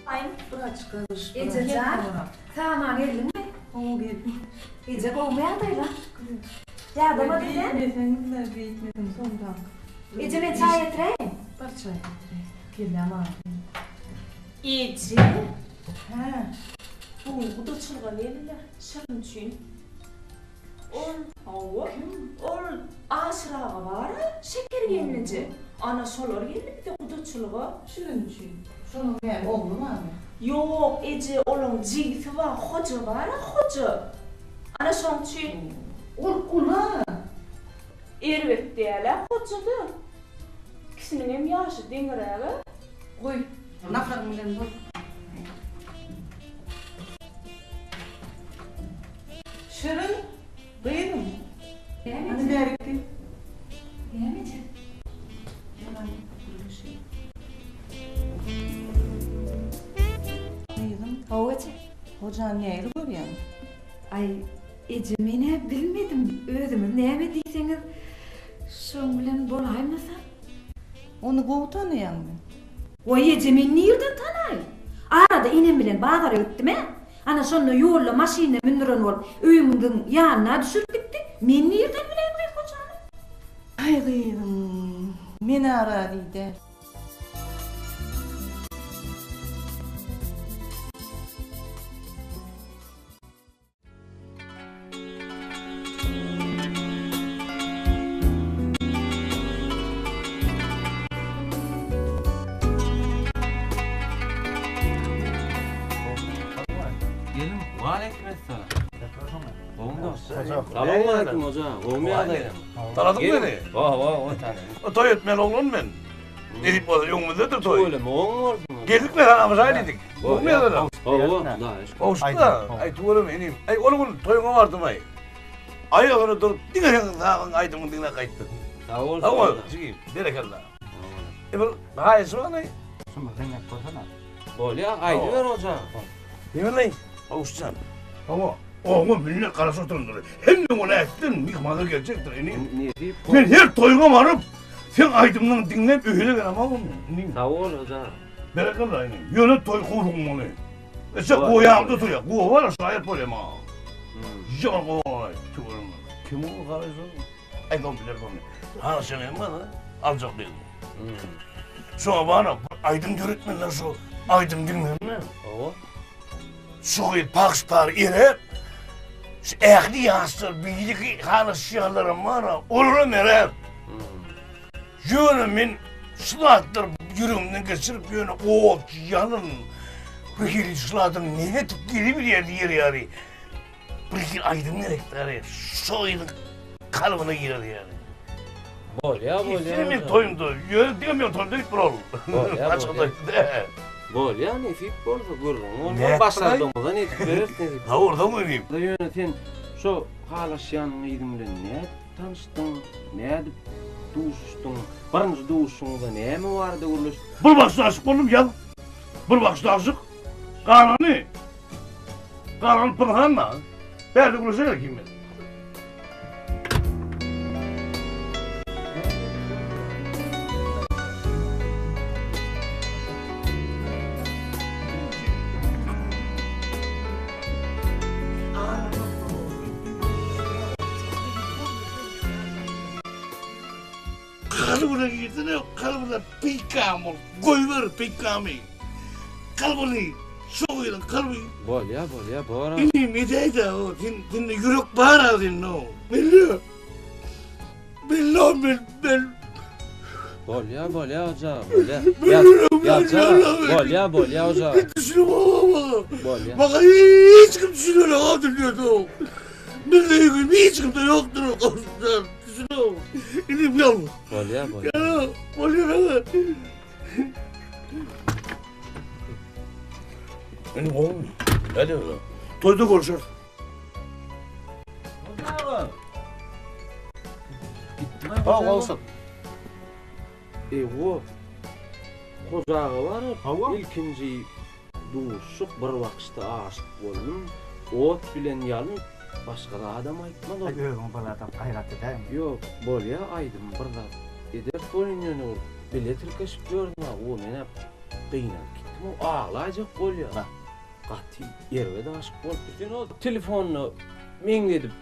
Ay, Bırak çıkarış. Ececan, tamam geldin mi? O geldim. Ece kovmaya adayla. Yardım edin. Efendim de bir gitmedim sondan. Ece ben çay getireyim. Bak çay getireyim. Geldi ama. İyice. He. Bu da çılgın eliler, şırın için. Ol aşırağı var, şeker gelince. Ana solar geldi bir de bu da çılgın. Şırın için. Şunun benim oğlum var mı? Yok, Ece onun cilti var, hoca var, hoca. Ana son için. Ula. Ervet diyeler, hocadı. İkisinin hem yaşı dengireye. Koy. Nafrak milyon bu. Şırın. Duydun mu? Hani derdi? Diyemeyeceğim. Hemen bir şey. Duydum. Hoca. Hocan neydi görüyor musun? Ay ecemine bilmedim. Özümüz neyme diyseniz şun bilen bolaymasam. Onu bu tanıyan mı? O ecemin nereden tanay? Arada inem bilen bağlara öttüm he. Ana sonra yolla maşine mindiren ol. Öyümün yanına düşürüp gitti. Men nereden bileyim ben kocanı? Ay kıydım. Beni aradıydı. Gelin, aleykümselam. Selamünaleyküm hoca. Olmuyor adayım. Tanıdın beni. Vah, o tane. O toy etmen oğlun ben. Ne deyip oldu, yolumuzda da toy. Öyle mi? Oğlum var mı? Geldik mi hanımız ayrıydık. Olmuyor da. Da. Olsun da. Ay tuğalım eneyim. Ay oğlumun toyuna vardım ay. Ayağını durup dinle dağın aydımın dinle kayıttın. Sağ ol. Ama çıkayım. Berekallah. Bu hayır var ne? Böyle aydı ver hoca. Yemin lan. Olsun. Ama oğlum millet karası oturundur. Hem de onu ettin, yıkmadı gelecektir eneyim. Ne deyip? Ben her toyuna varıp sen aydımdan dinleyip öyle ver ama oğlum. Sağ ol hoca. Berekallah eneyim. Yönet toy kurulmalı. Sen koyağımda duruyor. Bu var ya şayet böyle ma. Can koy. Kim o karısı? Ay ben bilir bunu. Ha sen hem bana alacak değil. Sonra bana aydın görütmenler şu aydın dinler mi? O. Şu il pakspar ire. Şu ehli yastır bilgi halı şiarlarım var ya. Olur mere. Yönümün şılattır yürümden geçirip yönü o yanın. Bir hil şılattır ne tip geri bir yer yani. Bir hil aydın nerekleri. Şu ilin kalbine girer yani. Böyle ya. Senin toyumdu. Yönü diyemiyorum toyumda git bro. Açıkta de. Böyle ya ne fik bolsa görürüm. Onu başardığımda ne tip verirsin? Ha orada mı diyeyim? Da yöneten şu halaşyan idimle ne tanıştın? Ne edip duştun? Birinci duşunda ne mi vardı görülüş? Bir bakışta aşık oldum ya. Bir bakışta aşık. Karanı. Karanı pınhanla. Berdi kuruşa kim ben? Kalbine girdin ya, kalbine pikam ol, koyver pikami. Kalbini, soğuyla kalbi. Böyle ya, bora. İnim ideyde o, dinle yürek bağıra dinle o. Biliyor. Biliyorum ben. Böyle ya hoca, böyle. Ya hoca. Düşünüm ama. Böyle. Bak hiç kim düşünüyor ha dinliyordu. Bildiğim hiç kimde yoktur o konuşmalar. Düşünüyorum. İnim yalnız. Böyle ya. Ya, böyle. Benim oğlum. Hadi oğlum. Toyda konuşur. Ha olsun. O kocağı var. İlkinci duşuk bir vakıtta aşık boldum. Ot bilen yalın başka da adam aytmadı. Ay öyle bir adam gayret edeyim. Yok, böyle aydım bir da. Eder koyun ol. Bile Türkçe gördüm ha. O mene kıynak gittim. O ağlayacak oluyor. Qati yerve de aşık bol. Bütün o telefonu men dedim.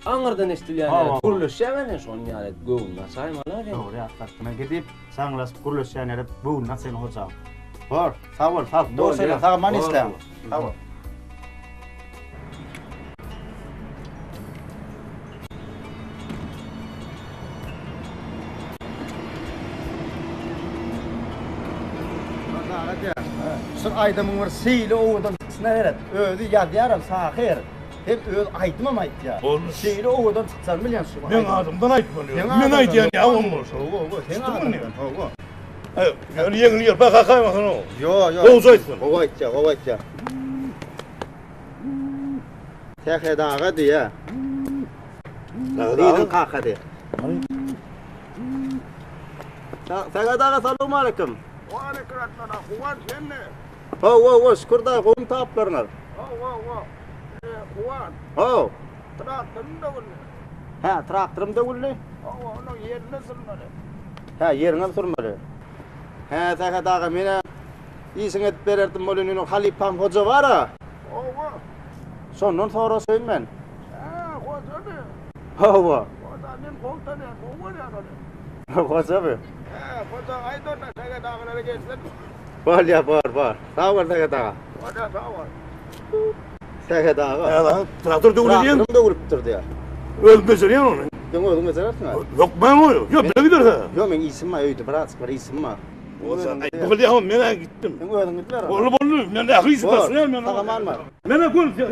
Anırdan estilyan. Kuruluş yani son yani göğünde saymalar ya. Doğru atlattığına gidip sanlasıp kuruluş yani bu nasıl hocam. Var, sağ ol, sağ ol. Doğru söyle, sağ ol, man istem. Sağ ol. Dağa diyor. Sır aydamın var seyli oğudan çıksına eret. Ödü yadıyaram sahir. Hep öd aydım ama ayt ya. Seyli oğudan çıksan bilyan su. Men adımdan aytmalıyım. Men aytayan ya olmaz. Sen adamdan. Yani yengil yer bak kaymasın o. Yo. Oğuz aytsın. O ayt ya. Tehe dağa diye. Dağın kaka diye. Tehe dağa selamun aleyküm. Aleyküm assalam. Kuvat sen ne? Ho, şükür da kum taplarlar. Kuvat. Ho. Traktörüm de bunu. Ha, traktörüm de ulle. Onun yerine sürmeli. Ha, yerine sürmeli. Ha, tehe dağa mene iyisin et bererdim molunun halipam hoca var ha. Sonun sonra söyleyin ben. Hoca ne? Ho. Hocanın koltuğu ne? Hoca mı? Hoca aydan da tehe dağlara geçsin. Var. Sağ ol tehe dağa. Hoca sağ ol. Tehe dağa. Ya lan traktör de uğrayan. Traktörüm de ulup durdu ya. Ölmesin ya onu. Ben öldüm mesela mı? Yok ben o yok. Yok ben gider ha. Yok ben isim var öydü bırak var isim var. Bu kadar ya ben gittim. Ben öldüm gittiler. Oğlum ben de aklı isim var. Tamam mı? Ben konuş ya.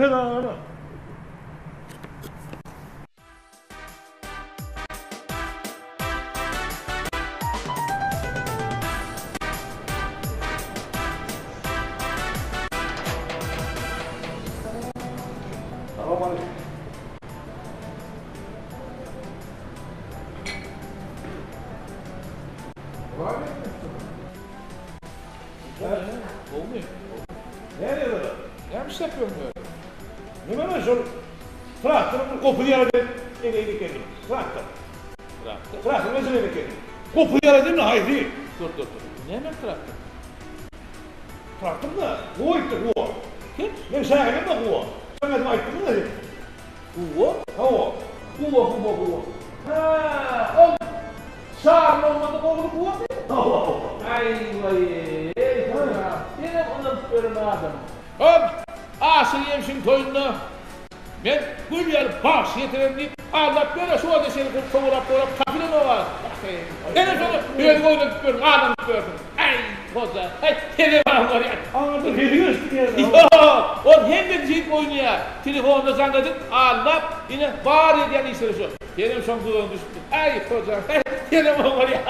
Nereye böyle? Ne iş yapıyorsun böyle? Ne böyle şöyle? Traktörün kopu yaradı. Eleydik elini. Traktör. Traktör mesela eleydik elini. Kopu yaradı mı? Haydi. Dur. Ne demek traktör? Traktör da. Bu itti bu. Kim? Ben şahidim de bu. Sen dedim ayttın mı dedim. Bu? Ha. Bu. Ha, o Şarlı olmadı oğlu bu. Ay vay. Benim onu tutuyorum adam. Hop! Asıl yemşin toyunda. Ben gül yer baş yetirem deyip Allah böyle şu anda seni kovurap kapıda mı var? Ben sonra böyle oyunu tutuyorum, adam tutuyorum. Ay koza, ay telefon var ya. Anladım, hediyorsun ya. Yok, o hem de cip oynuyor. Telefonda zannedik, Allah yine bağır ediyen işleri şu. Benim son kulağım düştü. Ay koca, ay telefon var ya.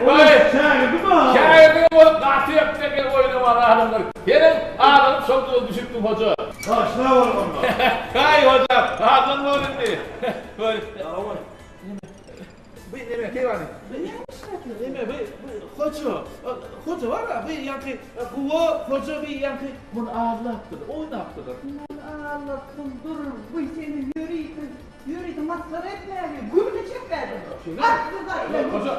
Vay! Şahidi mi? Şahidi olup katı yapacak oyunu var adamlar. Benim ağlanıp soktuğum düşüktüm hoca. Kaç ne var onda? Hay hocam, ağlan mı olayım diye. Böyle. Bu ne demek ki var? Ne hoca var ya, bu yankı, bu hoca bir yankı, bunu ağlattır, oynattır. Ağlattım, durur, bu seni yürüydü, maslar etme, gülünü çekler. Aklına Hoca,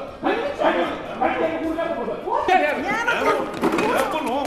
hadi buradan hoca. Ne bunu?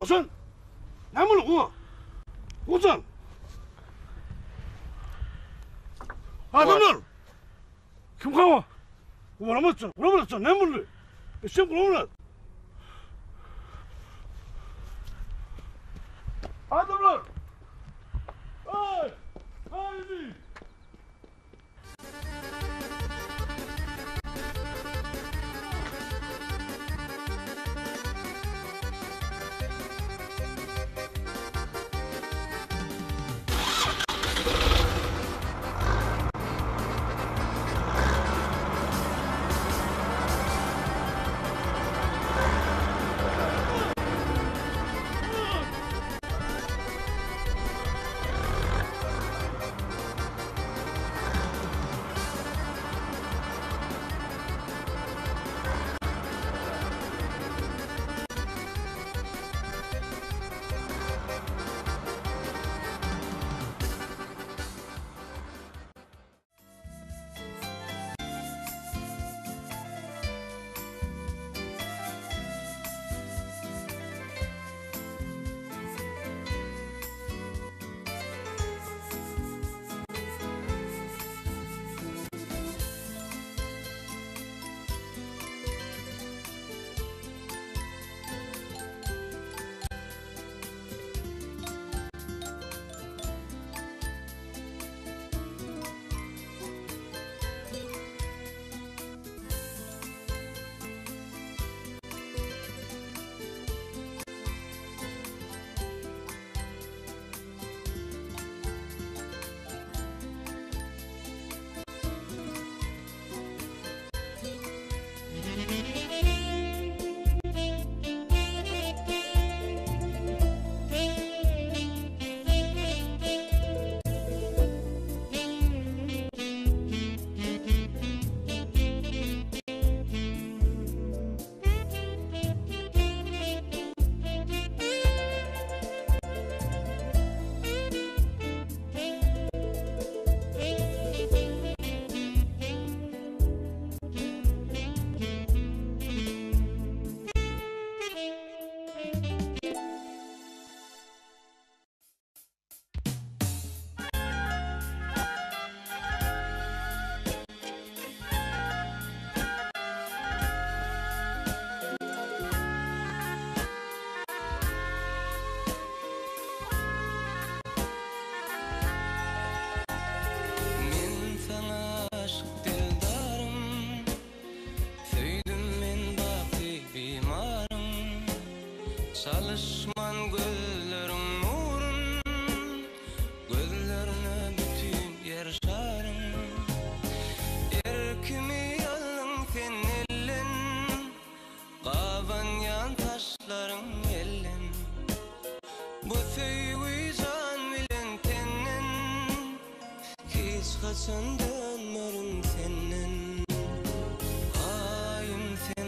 Hasan! Ne bu? Hasan! Adamlar! Kim kava? Vuramazsın, ne bunu? Sen vuramaz. Adamlar! Haydi! Çalışman gözlerin nurun, gözlerine bütün yer şarın. Erkimi yalın sen ellen, qaban yan taşların ellen. Bu sevgi can bilen tennen, hiç kaçan dönmerin senden. Ayım sen,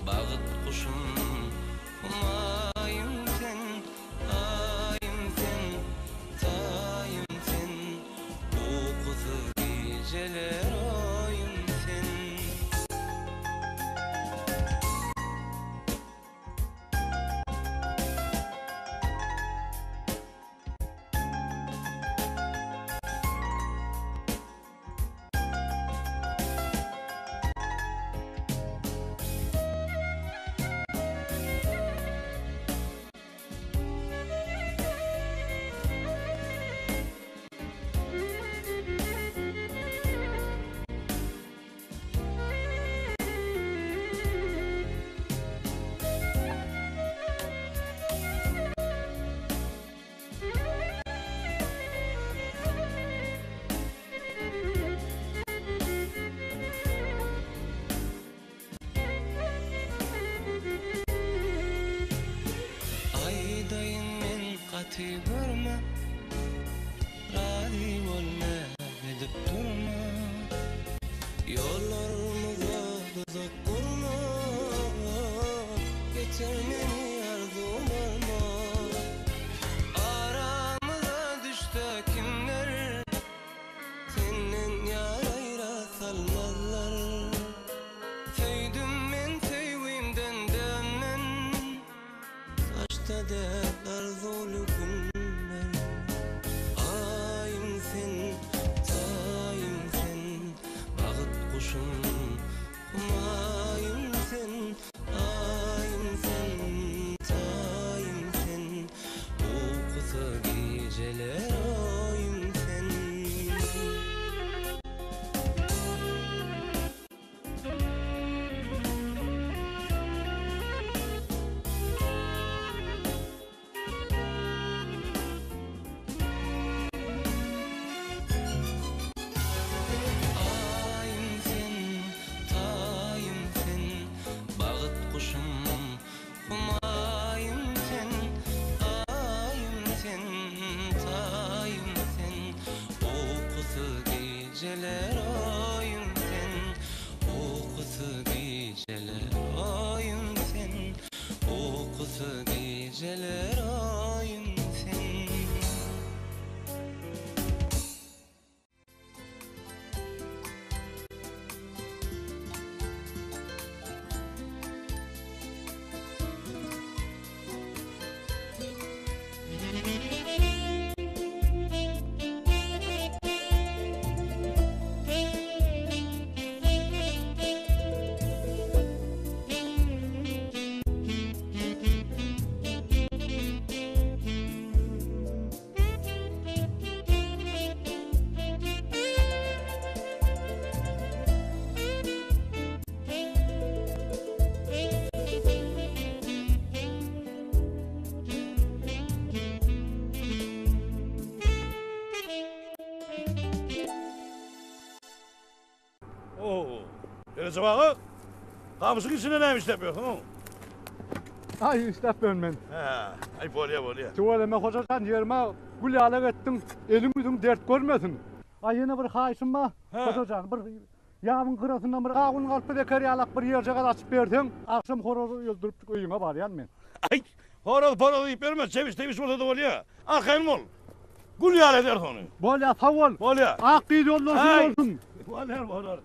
bağıt kuşum, ayım sen, tayım sen, uykusuz geceler oyum sen. Qati görme, razı olma, edip durma. Yollarımıza tuzak kurma, geçer meni arzum olma. Aramıza düştü kimler, senin yarayra salmazlar. Sevdim men sevimden dönmen, düşte de arzulu günler. Ayım sen, tayım sen, bağıt kuşum, humayım sen, ayım sen, tayım sen, uykusu geceler ayım sen. Ayım sen, tayım sen, bağıt kuşum, humayım sen, ayım sen, tayım sen, uykusu geceler ayım sen, uykusu geceler ayım sen, uykusu geceler ayım sen. Oo. Derece bağı. Kapısın içine neymiş yapıyorsun? Ay istep ben. He. Ay bolya. Tuvaleme hocadan yerime gül alak ettin. Elimizin dert görmesin. Ay yine bir hayışım mı? Hocadan bir yağmın kırasından bir kağın kalpı da keriyalak bir yerce kadar açıp verdin. Akşam horozu öldürüp uyuma barayan men. Ay. Horoz deyip vermez. Çeviş ortada bolya. Akayım ol. Gül yal eder onu. Bolya sağ ol. Bolya. Ak değil olsun. Bolya.